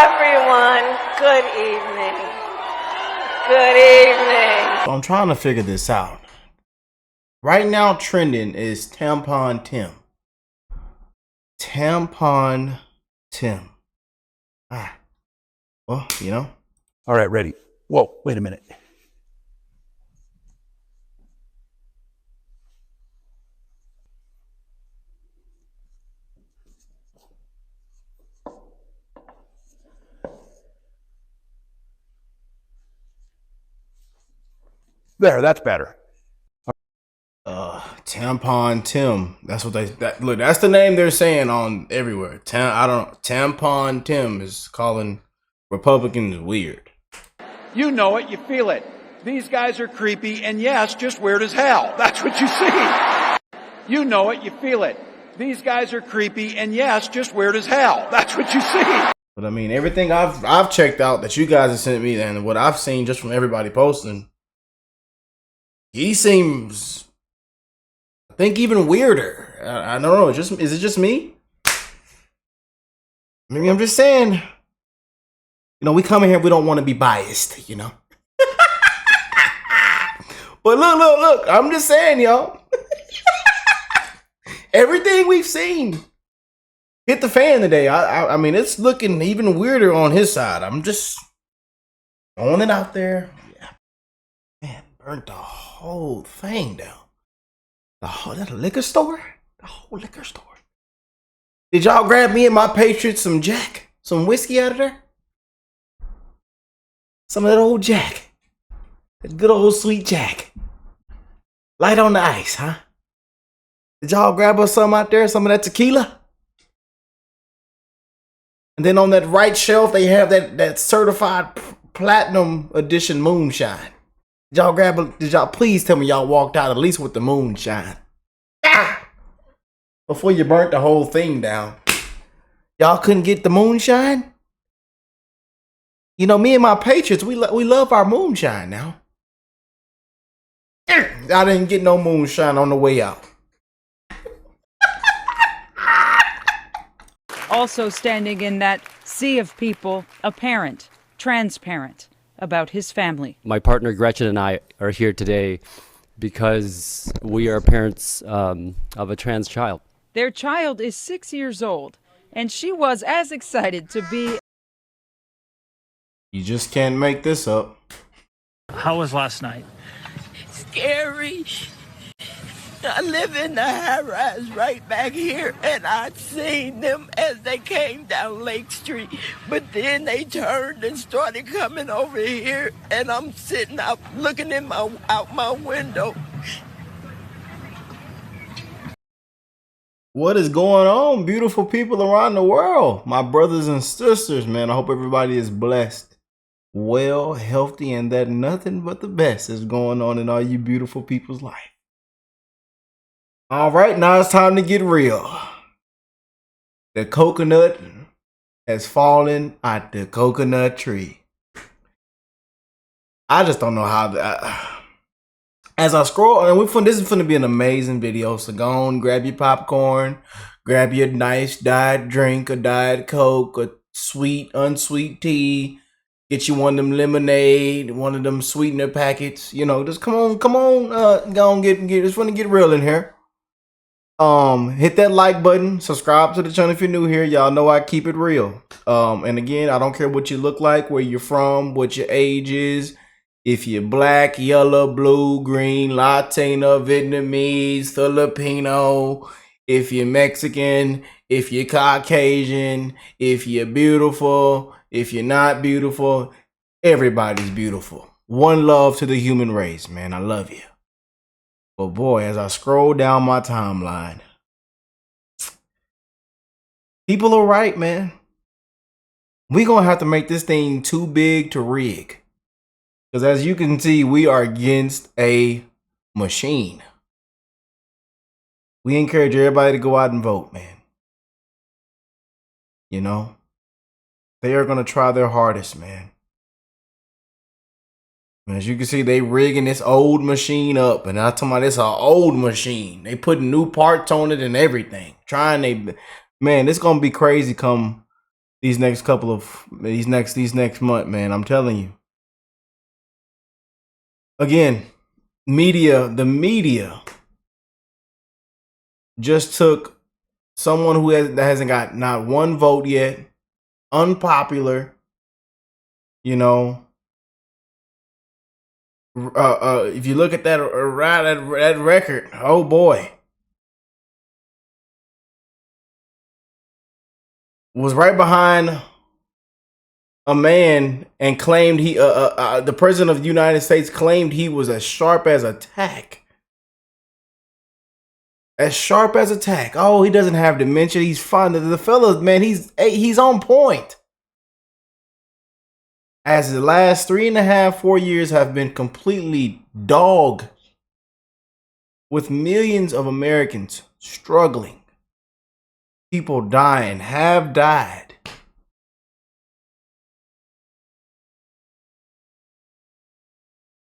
everyone. Good evening. Good evening. So I'm trying to figure this out. Right now, trending is Tampon Tim. Tampon Tim. Ah. Well, you know. All right, ready. Whoa, wait a minute. There, that's better. Tampon Tim. That's what look, that's the name they're saying on everywhere. Tampon Tim is calling Republicans weird. You know it, you feel it. These guys are creepy and yes, just weird as hell. That's what you see. You know it, you feel it. These guys are creepy and yes, just weird as hell. That's what you see. But I mean, everything I've checked out that you guys have sent me and what I've seen just from everybody posting, he seems, I think, even weirder. I don't know. Is it just me? Maybe I'm just saying. You know, we come in here, we don't want to be biased, you know. But look. I'm just saying, y'all. Everything we've seen hit the fan today. I mean, it's looking even weirder on his side. I'm just throwing it out there. Yeah. Man, burnt the whole thing down. That a liquor store? The whole liquor store. Did y'all grab me and my Patriots some Jack? Some whiskey out of there? Some of that old Jack. That good old sweet Jack. Light on the ice, huh? Did y'all grab us some out there? Some of that tequila? And then on that right shelf, they have that certified platinum edition moonshine. Did y'all please tell me y'all walked out at least with the moonshine? Ah! Before you burnt the whole thing down. Y'all couldn't get the moonshine? You know, me and my Patriots, we love our moonshine now. I didn't get no moonshine on the way out. Also standing in that sea of people, a parent, transparent about his family. My partner Gretchen and I are here today because we are parents of a trans child. Their child is 6 years old, and she was as excited to be. You just can't make this up. How was last night? Scary. I live in the high-rise right back here, and I'd seen them as they came down Lake Street. But then they turned and started coming over here, and I'm sitting out looking out my window. What is going on, beautiful people around the world? My brothers and sisters, man. I hope everybody is blessed, well, healthy, and that nothing but the best is going on in all you beautiful people's life. All right, now it's time to get real. The coconut has fallen out the coconut tree. I just don't know how. As I scroll, and this is going to be an amazing video. So go on, grab your popcorn, grab your nice diet drink, a diet Coke, a sweet, unsweet tea. Get you one of them lemonade, one of them sweetener packets. You know, just come on. Go on, get. It's going to get real in here. Hit that like button, subscribe to the channel if you're new here. Y'all know I keep it real. And again, I don't care what you look like, where you're from, what your age is. If you're black, yellow, blue, green, Latino, Vietnamese, Filipino, if you're Mexican, if you're Caucasian, if you're beautiful, if you're not beautiful, everybody's beautiful. One love to the human race, man. I love you. But boy, as I scroll down my timeline, people are right, man. We're going to have to make this thing too big to rig. Because as you can see, we are against a machine. We encourage everybody to go out and vote, man. You know, they are going to try their hardest, man. As you can see, they rigging this old machine up, and I'm talking about this an old machine. They putting new parts on it and everything. Man, it's gonna be crazy come these next month, man. I'm telling you. Again, the media just took someone that hasn't got not one vote yet, unpopular, you know. If you look at that record, oh boy, was right behind a man and claimed the president of the United States claimed he was as sharp as a tack. As sharp as a tack. Oh, he doesn't have dementia. He's fine. The fella, man, he's on point. As the last 3.5, 4 years have been completely dog, with millions of Americans struggling, people dying, have died.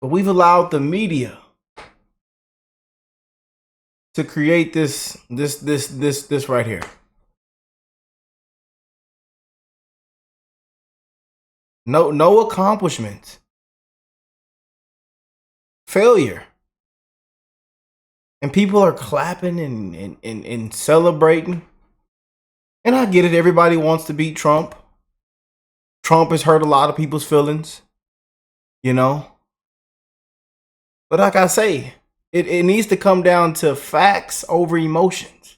But we've allowed the media to create this right here. No accomplishments. Failure. And people are clapping and celebrating. And I get it. Everybody wants to beat Trump. Trump has hurt a lot of people's feelings. You know. But like I say, it needs to come down to facts over emotions.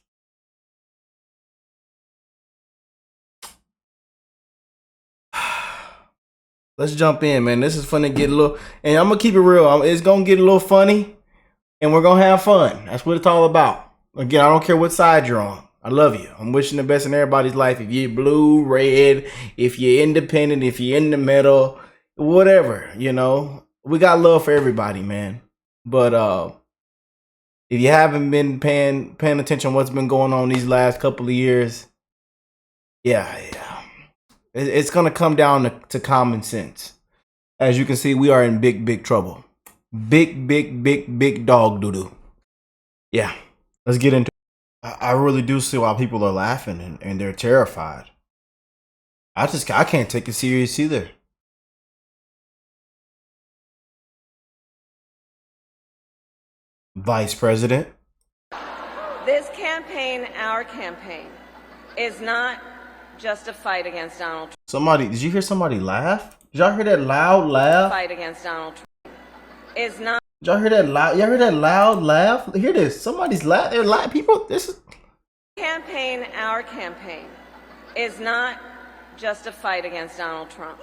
Let's jump in, man. This is fun to get a little, and I'm gonna keep it real. It's gonna get a little funny, and we're gonna have fun. That's what it's all about. Again, I don't care what side you're on. I love you. I'm wishing the best in everybody's life. If you're blue, red, if you're independent, if you're in the middle, whatever, you know, we got love for everybody, man. But if you haven't been paying attention to what's been going on these last couple of years, yeah. It's going to come down to common sense. As you can see, we are in big trouble. Big dog doo-doo. Yeah, let's get into it. I really do see why people are laughing and they're terrified. I can't take it serious either. Vice President. This campaign, our campaign, is not just a fight against Donald Trump. Did you hear somebody laugh? Did y'all hear that loud laugh? Fight against Donald Trump is not. Did y'all hear that loud? Y'all hear that loud laugh? Hear this? Somebody's laughing. They're laughing. People, this is. Campaign, our campaign, is not just a fight against Donald Trump.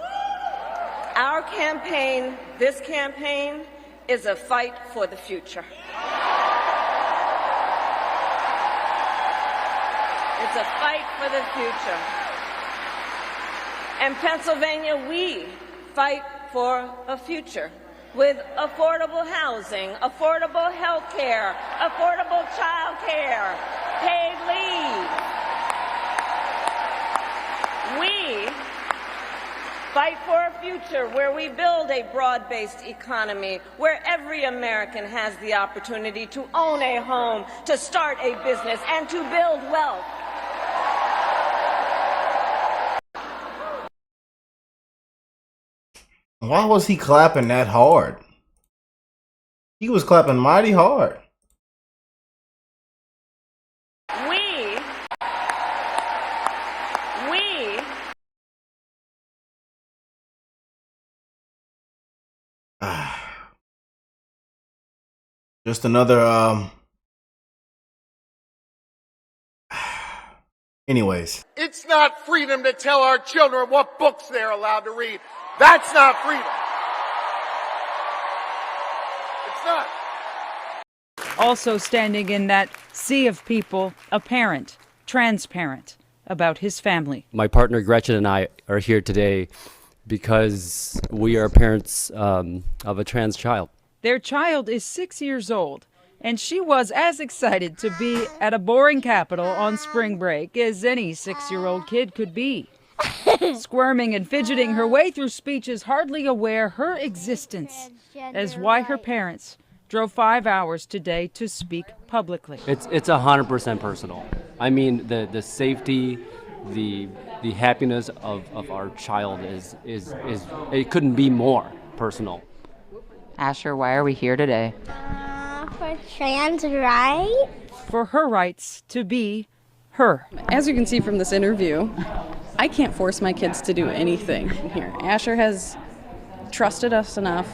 Our campaign, this campaign, is a fight for the future. It's a fight for the future. In Pennsylvania, we fight for a future with affordable housing, affordable health care, affordable child care, paid leave. We fight for a future where we build a broad-based economy, where every American has the opportunity to own a home, to start a business, and to build wealth. Why was he clapping that hard? He was clapping mighty hard. We just another anyways. It's not freedom to tell our children what books they're allowed to read. That's not freedom. It's not. Also standing in that sea of people, a parent, transparent about his family. My partner Gretchen and I are here today because we are parents of a trans child. Their child is 6 years old, and she was as excited to be at a boring capital on spring break as any 6-year-old kid could be. Squirming and fidgeting her way through speeches, hardly aware her existence, as why her parents drove 5 hours today to speak publicly. It's 100% personal. I mean, the safety the happiness of our child is it couldn't be more personal. Asher, why are we here today? For trans rights. For her rights to be her. As you can see from this interview, I can't force my kids to do anything here. Asher has trusted us enough.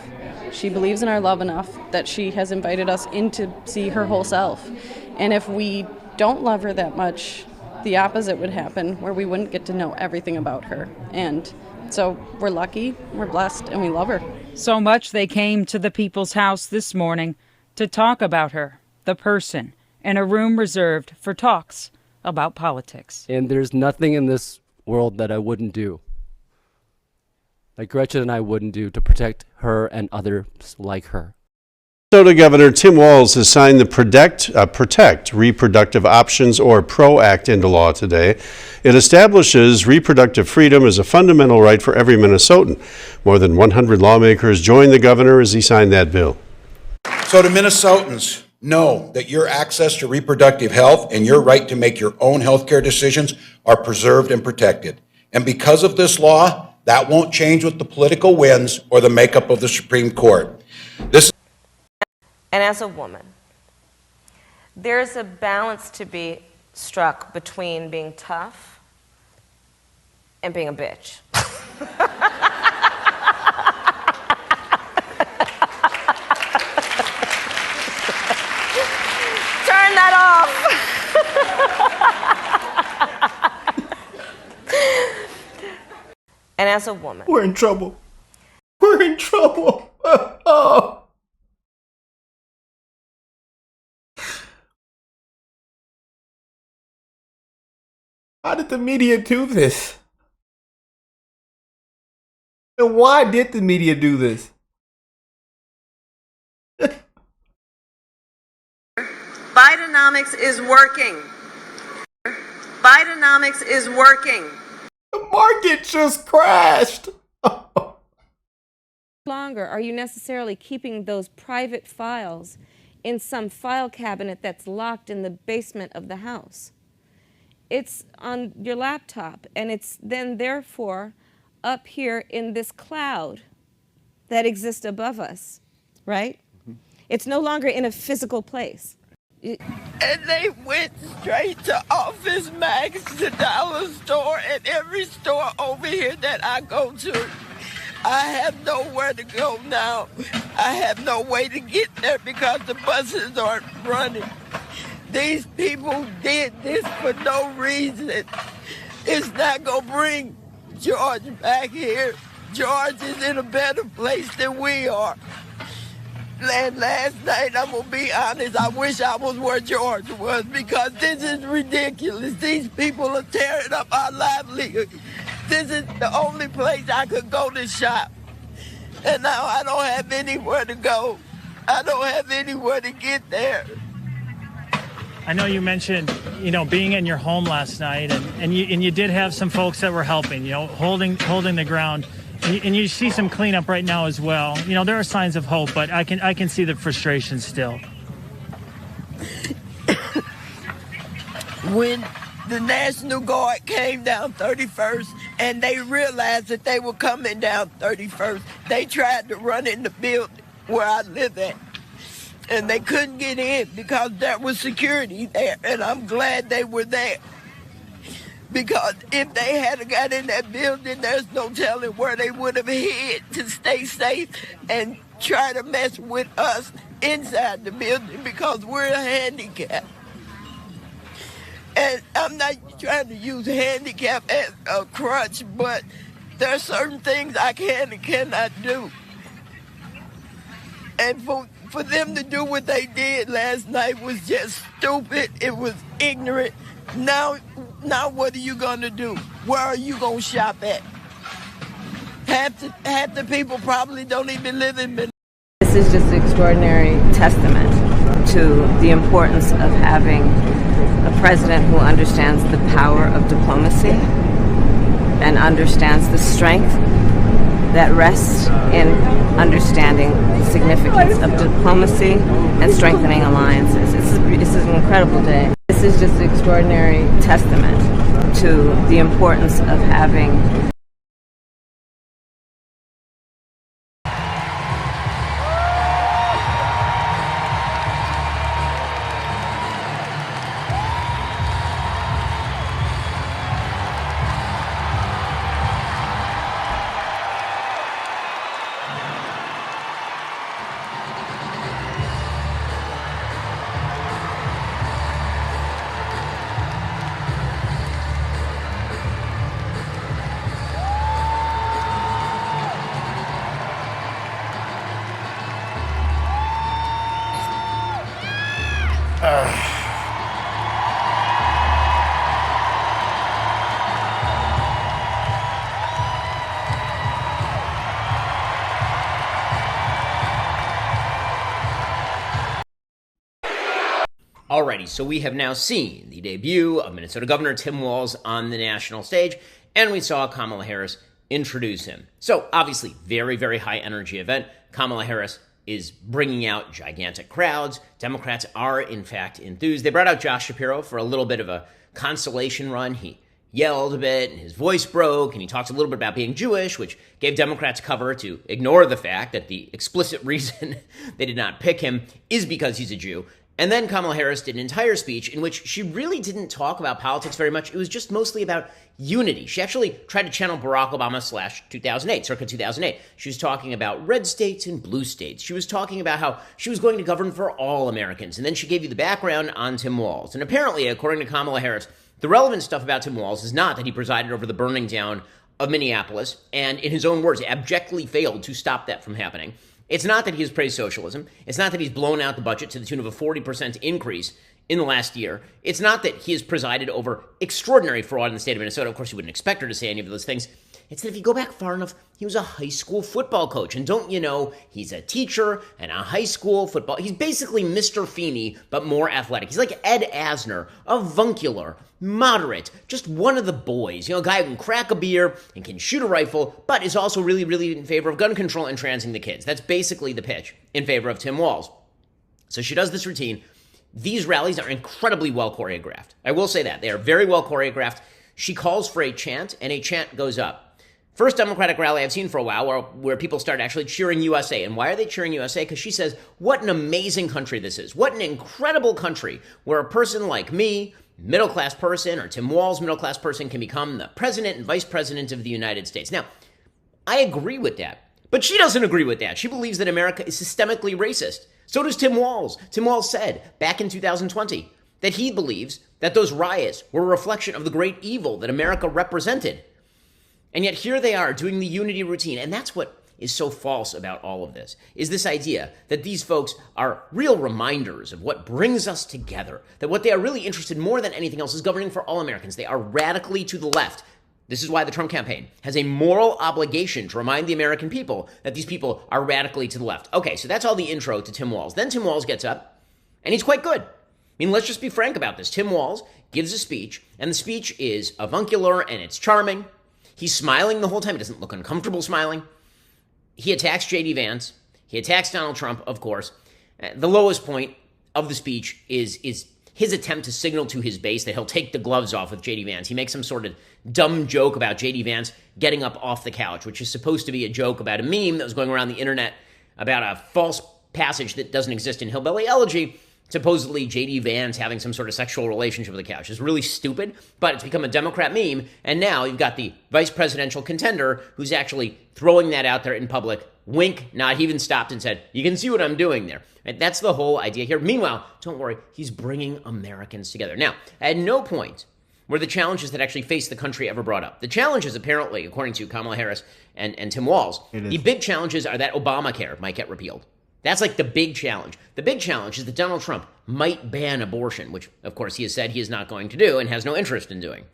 She believes in our love enough that she has invited us in to see her whole self. And if we don't love her that much, the opposite would happen, where we wouldn't get to know everything about her. And so we're lucky, we're blessed, and we love her. So much they came to the People's House this morning to talk about her, the person, in a room reserved for talks about politics. And there's nothing in this world that I wouldn't do, like Gretchen and I wouldn't do, to protect her and others like her. Minnesota Governor Tim Walz has signed the Protect Reproductive Options, or PRO Act, into law today. It establishes reproductive freedom as a fundamental right for every Minnesotan. More than 100 lawmakers joined the governor as he signed that bill. So to Minnesotans, know that your access to reproductive health and your right to make your own health care decisions are preserved and protected. And because of this law, that won't change with the political winds or the makeup of the Supreme Court. And as a woman, there's a balance to be struck between being tough and being a bitch. Turn that off. And as a woman, we're in trouble. We're in trouble. Oh. How did the media do this? And why did the media do this? Bidenomics is working. Bidenomics is working. The market just crashed. Longer are you necessarily keeping those private files in some file cabinet that's locked in the basement of the house? It's on your laptop, and it's then therefore up here in this cloud that exists above us, right? Mm-hmm. It's no longer in a physical place. And they went straight to Office Max, the dollar store, and every store over here that I go to. I have nowhere to go now. I have no way to get there because the buses aren't running. These people did this for no reason. It's not going to bring George back here. George is in a better place than we are. And last night, I'm going to be honest, I wish I was where George was, because this is ridiculous. These people are tearing up our livelihood. This is the only place I could go to shop. And now I don't have anywhere to go. I don't have anywhere to get there. I know you mentioned, being in your home last night, and you did have some folks that were helping, holding the ground, and you see some cleanup right now as well. There are signs of hope, but I can see the frustration still. When the National Guard came down 31st and they realized that they were coming down 31st, they tried to run in the building where I live at. And they couldn't get in because there was security there, and I'm glad they were there. Because if they had got in that building, there's no telling where they would have hid to stay safe and try to mess with us inside the building because we're handicapped. And I'm not trying to use handicap as a crutch, but there are certain things I can and cannot do. And for them to do what they did last night was just stupid. It was ignorant. Now what are you going to do? Where are you going to shop at? Half the people probably don't even live in Minnesota. This is just an extraordinary testament to the importance of having a president who understands the power of diplomacy and understands the strength that rests in understanding the significance of diplomacy and strengthening alliances. This is an incredible day. This is just an extraordinary testament to the importance of having Alrighty, so we have now seen the debut of Minnesota Governor Tim Walz on the national stage, and we saw Kamala Harris introduce him. So, obviously, very, very high energy event. Kamala Harris is bringing out gigantic crowds. Democrats are, in fact, enthused. They brought out Josh Shapiro for a little bit of a consolation run. He yelled a bit, and his voice broke, and he talked a little bit about being Jewish, which gave Democrats cover to ignore the fact that the explicit reason they did not pick him is because he's a Jew. And then Kamala Harris did an entire speech in which she really didn't talk about politics very much. It was just mostly about unity. She actually tried to channel Barack Obama / 2008, circa 2008. She was talking about red states and blue states. She was talking about how she was going to govern for all Americans. And then she gave you the background on Tim Walz. And apparently, according to Kamala Harris, the relevant stuff about Tim Walz is not that he presided over the burning down of Minneapolis and, in his own words, abjectly failed to stop that from happening. It's not that he has praised socialism. It's not that he's blown out the budget to the tune of a 40% increase in the last year. It's not that he has presided over extraordinary fraud in the state of Minnesota. Of course, you wouldn't expect her to say any of those things. It's that if you go back far enough, he was a high school football coach. And don't you know, he's a teacher and a high school football. He's basically Mr. Feeney, but more athletic. He's like Ed Asner, avuncular, moderate, just one of the boys. You know, a guy who can crack a beer and can shoot a rifle, but is also really, really in favor of gun control and transing the kids. That's basically the pitch in favor of Tim Walz. So she does this routine. These rallies are incredibly well choreographed. I will say that. They are very well choreographed. She calls for a chant, and a chant goes up. First Democratic rally I've seen for a while where people start actually cheering USA. And why are they cheering USA? Because she says, what an amazing country this is. What an incredible country where a person like me, middle-class person, or Tim Walz, middle-class person, can become the president and vice president of the United States. Now, I agree with that. But she doesn't agree with that. She believes that America is systemically racist. So does Tim Walz. Tim Walz said back in 2020 that he believes that those riots were a reflection of the great evil that America represented. And yet here they are doing the unity routine. And that's what is so false about all of this, is this idea that these folks are real reminders of what brings us together, that what they are really interested in more than anything else is governing for all Americans. They are radically to the left. This is why the Trump campaign has a moral obligation to remind the American people that these people are radically to the left. Okay, so that's all the intro to Tim Walz. Then Tim Walz gets up, and he's quite good. I mean, let's just be frank about this. Tim Walz gives a speech, and the speech is avuncular, and it's charming. He's smiling the whole time. He doesn't look uncomfortable smiling. He attacks J.D. Vance. He attacks Donald Trump, of course. The lowest point of the speech is his attempt to signal to his base that he'll take the gloves off with J.D. Vance. He makes some sort of dumb joke about J.D. Vance getting up off the couch, which is supposed to be a joke about a meme that was going around the internet about a false passage that doesn't exist in Hillbilly Elegy. Supposedly J.D. Vance having some sort of sexual relationship with the couch. Is really stupid, but it's become a Democrat meme, and now you've got the vice presidential contender who's actually throwing that out there in public. Wink, nod. He even stopped and said, you can see what I'm doing there. And that's the whole idea here. Meanwhile, don't worry, he's bringing Americans together. Now, at no point were the challenges that actually face the country ever brought up. The challenges, apparently, according to Kamala Harris and Tim Walz, the big challenges are that Obamacare might get repealed. That's like the big challenge. The big challenge is that Donald Trump might ban abortion, which, of course, he has said he is not going to do and has no interest in doing.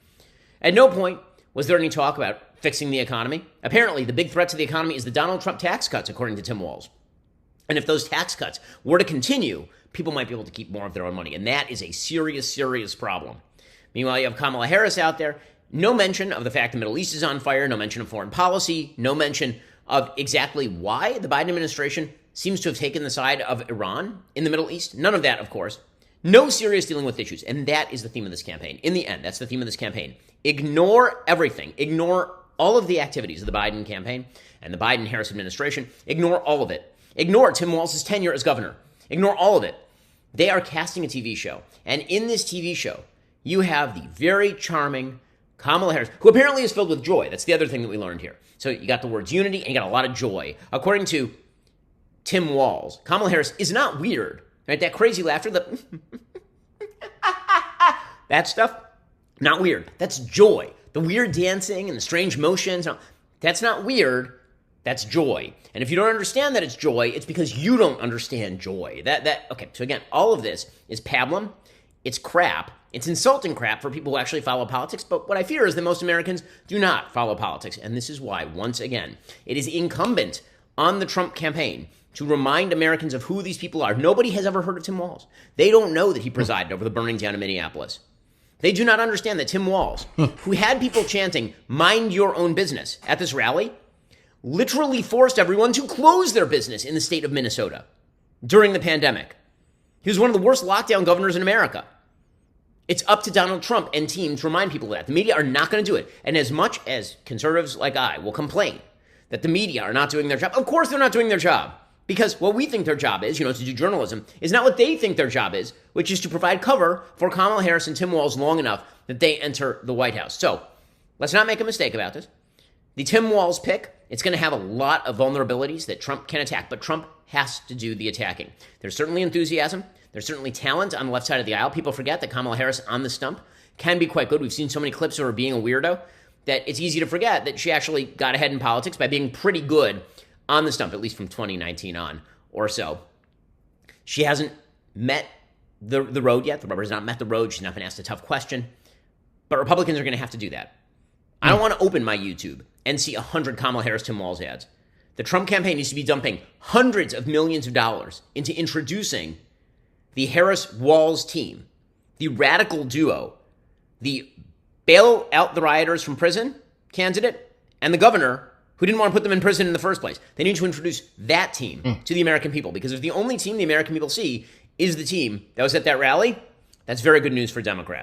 At no point was there any talk about fixing the economy. Apparently, the big threat to the economy is the Donald Trump tax cuts, according to Tim Walz. And if those tax cuts were to continue, people might be able to keep more of their own money. And that is a serious, serious problem. Meanwhile, you have Kamala Harris out there. No mention of the fact the Middle East is on fire. No mention of foreign policy. No mention of exactly why the Biden administration seems to have taken the side of Iran in the Middle East. None of that, of course. No serious dealing with issues. And that is the theme of this campaign. In the end, that's the theme of this campaign. Ignore everything. Ignore all of the activities of the Biden campaign and the Biden-Harris administration. Ignore all of it. Ignore Tim Walz's tenure as governor. Ignore all of it. They are casting a TV show. And in this TV show, you have the very charming Kamala Harris, who apparently is filled with joy. That's the other thing that we learned here. So you got the words unity and you got a lot of joy. According to Tim Walz, Kamala Harris is not weird. Right? That crazy laughter, that stuff, not weird. That's joy. The weird dancing and the strange motions, that's not weird. That's joy. And if you don't understand that it's joy, it's because you don't understand joy. Okay, so again, all of this is pablum. It's crap. It's insulting crap for people who actually follow politics. But what I fear is that most Americans do not follow politics. And this is why, once again, it is incumbent on the Trump campaign to remind Americans of who these people are. Nobody has ever heard of Tim Walz. They don't know that he presided over the burning down of Minneapolis. They do not understand that Tim Walz, who had people chanting, "Mind your own business," at this rally, literally forced everyone to close their business in the state of Minnesota during the pandemic. He was one of the worst lockdown governors in America. It's up to Donald Trump and team to remind people of that. The media are not going to do it. And as much as conservatives like I will complain that the media are not doing their job, of course they're not doing their job. Because what we think their job is, to do journalism, is not what they think their job is, which is to provide cover for Kamala Harris and Tim Walz long enough that they enter the White House. So let's not make a mistake about this. The Tim Walz pick, it's going to have a lot of vulnerabilities that Trump can attack, but Trump has to do the attacking. There's certainly enthusiasm. There's certainly talent on the left side of the aisle. People forget that Kamala Harris on the stump can be quite good. We've seen so many clips of her being a weirdo that it's easy to forget that she actually got ahead in politics by being pretty good on the stump, at least from 2019 on or so. She hasn't met the road yet. The rubber has not met the road. She's not been asked a tough question. But Republicans are going to have to do that. I don't want to open my YouTube and see 100 Kamala Harris, Tim Walz ads. The Trump campaign needs to be dumping hundreds of millions of dollars into introducing the Harris-Walz team, the radical duo, the bail out the rioters from prison candidate, and the governor who didn't want to put them in prison in the first place. They need to introduce that team to the American people, because if the only team the American people see is the team that was at that rally, that's very good news for Democrats.